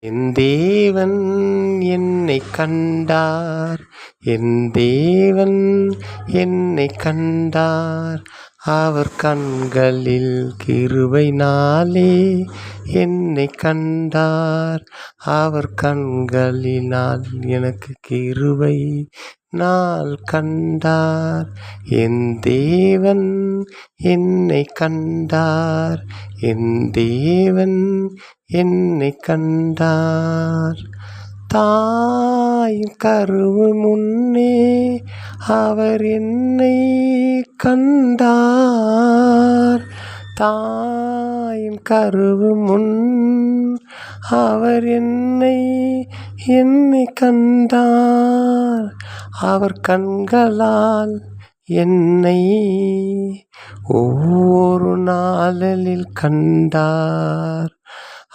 என் தேவன் என்னைக் கண்டார். என் தேவன் என்னைக் கண்டார். அவர் கண்களில் கிருபையினாலே என்னைக் கண்டார். அவர் கண்களினால் எனக்கு கிருபை நாள் கண்டார். என் தேவன் என்னைக் கண்டார். என் தேவன் என்னைக் கண்டார். தாயின் கருவு முன்னே அவர் என்னைக் கண்டார். தாயின் கருவு முன் அவர் என்னைக் கண்டார். அவர் கண்களால் என்னை ஒவ்வொரு நாளில் கண்டார்.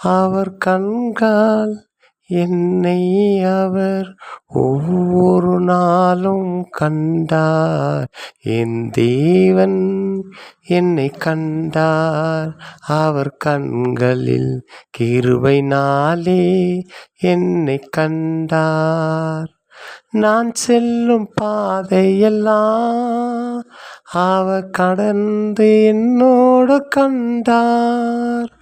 அவர் கண்கள் என்னை அவர் ஒவ்வொரு நாளும் கண்டார். என் தேவன் என்னைக் கண்டார். அவர் கண்களில் கிருபையினாலே என்னைக் கண்டார். நான் செல்லும் பாதையெல்லாம் அவர் கடந்து என்னோடு கண்டார்.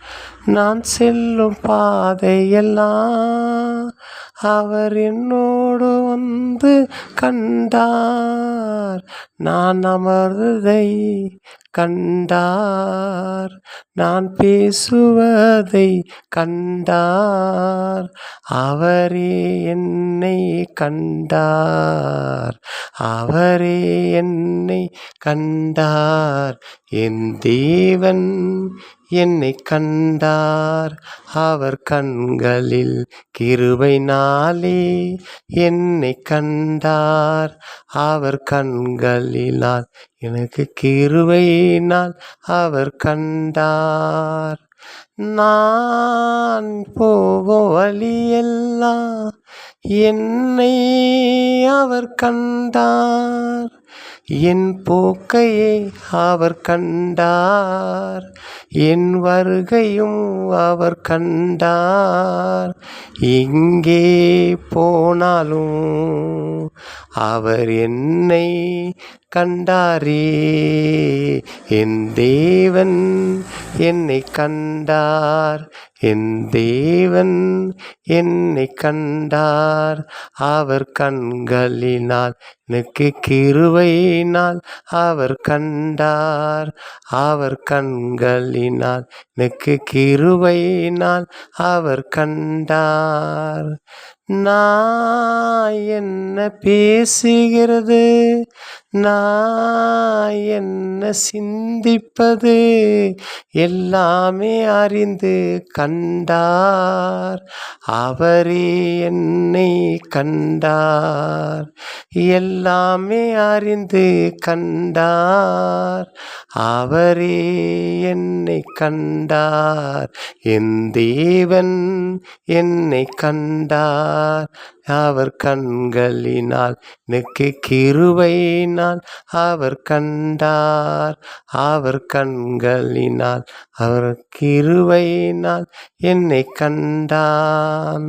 நான் செல்லும் பாதையெல்லாம் அவர் என்னோடு வந்து கண்டார். நான் அமர்ந்ததை கண்டார். நான் பேசுவதை கண்டார். அவரே என்னை கண்டார். அவரே என்னை கண்டார். என் தேவன் என்னைக் கண்டார். அவர் கண்களில் கிருபையினாலே என்னைக் கண்டார். அவர் கண்களினால் எனக்கு கிருபையினால் அவர் கண்டார். நான் போகும் வழியெல்லாம் என்னை அவர் கண்டார். என் போக்கையை அவர் கண்டார். என் வருகையும் அவர் கண்டார். எங்கே போனாலும் அவர் என்னை கண்டாரே. என் தேவன் என்னைக் கண்டார். என் தேவன் என்னைக் கண்டார். அவர் கண்களினால் எனக்கு கிருபையினால் அவர் கண்டார். அவர் கண்களினால் எனக்கு கிருபையினால் அவர் கண்டார். நான் என்ன பேசுகிறது, நான் என்ன சிந்திப்பது எல்லாமே அறிந்து கண்டார். அவரே என்னை கண்டார். எல்லாமே அறிந்து கண்டார். அவரே என்னை கண்டார். என் தேவன் என்னைக் கண்டார். அவர் கண்களினால் எனக்கு கிருபையினால் அவர் கண்டார். அவர் கண்களினால் அவர் கிருபையினால் என்னைக் கண்டார்.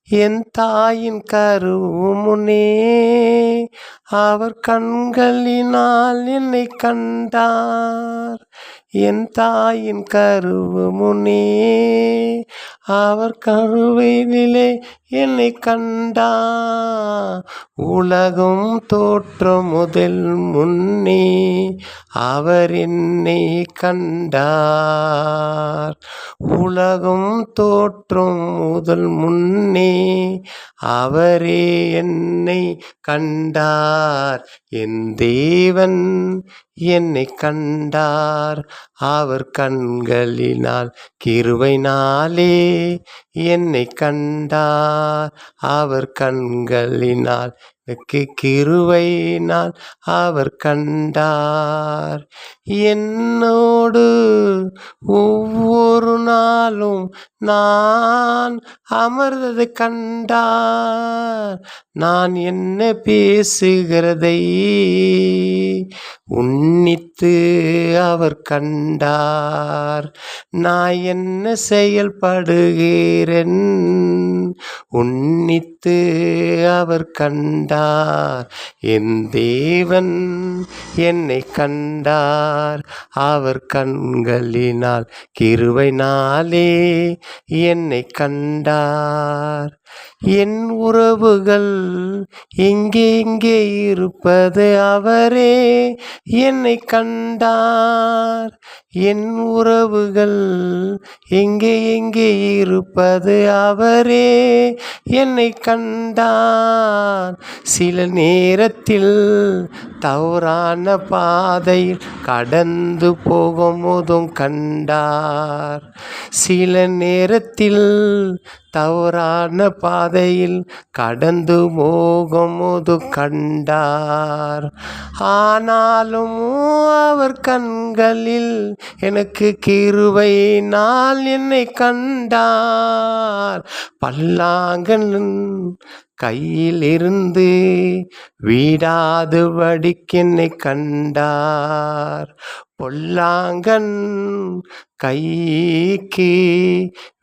என் தாயின் கருவு முன்னே அவர் கண்களினால் என்னைக் கண்டார். என் தாயின் கருவு முன்னே அவர் கருவினிலே என்னைக் கண்டார். உலகம் தோற்றம் முதல் முன்னே அவர் என்னை கண்டார். உலகம் தோற்றம் முதல் முன்னே அவரே என்னை கண்டார். என் தேவன் என்னைக் கண்டார். அவர் கண்களினால் கிருபையினாலே என்னைக் கண்டார். அவர் கண்களினால் எனக்கு கிருபையினால் அவர் கண்டார். என்னோடு ஒவ்வொரு நாளும் நான் அமர்ந்ததைக் கண்டார். நான் என்ன பேசுகிறதை உன்னித்து அவர் கண்டார். நான் என்ன செயல்படுகிறேன் உன்னித்து அவர் கண்டார். என் தேவன் என்னை கண்டார். அவர் கண்களினால் கிருபையினாலே என்னை கண்டார். என் உறவுகள் எங்கே இருப்பது அவரே என்னை கண்டார். என் உறவுகள் எங்கே இருப்பது அவரே என்னை கண்டார். சில நேரத்தில் தவறான பாதையில் கடந்து போகும்போதும் கண்டார். சில நேரத்தில் தவறான பாதையில் கடந்து போகும்போது கண்டார். ஆனாலும் அவர் கண்களில் எனக்கு கிருபையினால் என்னை கண்டார். பல்லாங்கன் கையிலிருந்து விடாதபடிக்கு என்னை கண்டார். பொல்லாங்கன் கைக்கு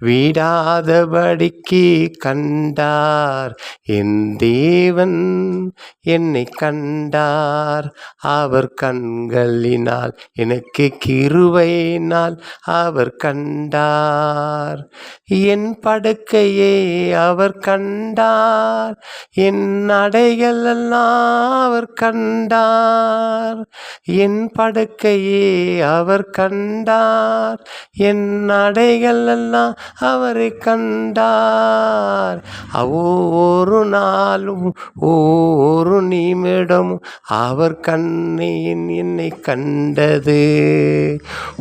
விடாதபடிக்கு கண்டார். என் தேவன் என்னை கண்டார். அவர் கண்களினால் எனக்கு கிருபையினால் அவர் கண்டார். என் படுக்கையை அவர் கண்டார். என் நடைகளெல்லாம் அவர் கண்டார். என் படுக்கையை அவர் கண்டார். என் நடைகளெல்லாம் அவரை கண்டார். ஒவ்வொரு நாளும் ஒவ்வொரு நிமிடமும் அவர் கண்ணீன் என்னை கண்டது.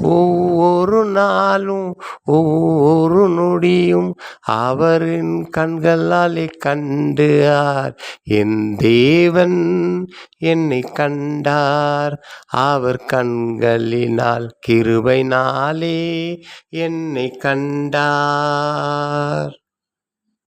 ஒவ்வொரு நாளும் ஒவ்வொரு நொடியும் அவரின் கண்களாலே கண்டார். என் தேவன் என்னை கண்டார். அவர் கண்களினால் கிருபையினாலே என்னை கண்டார்.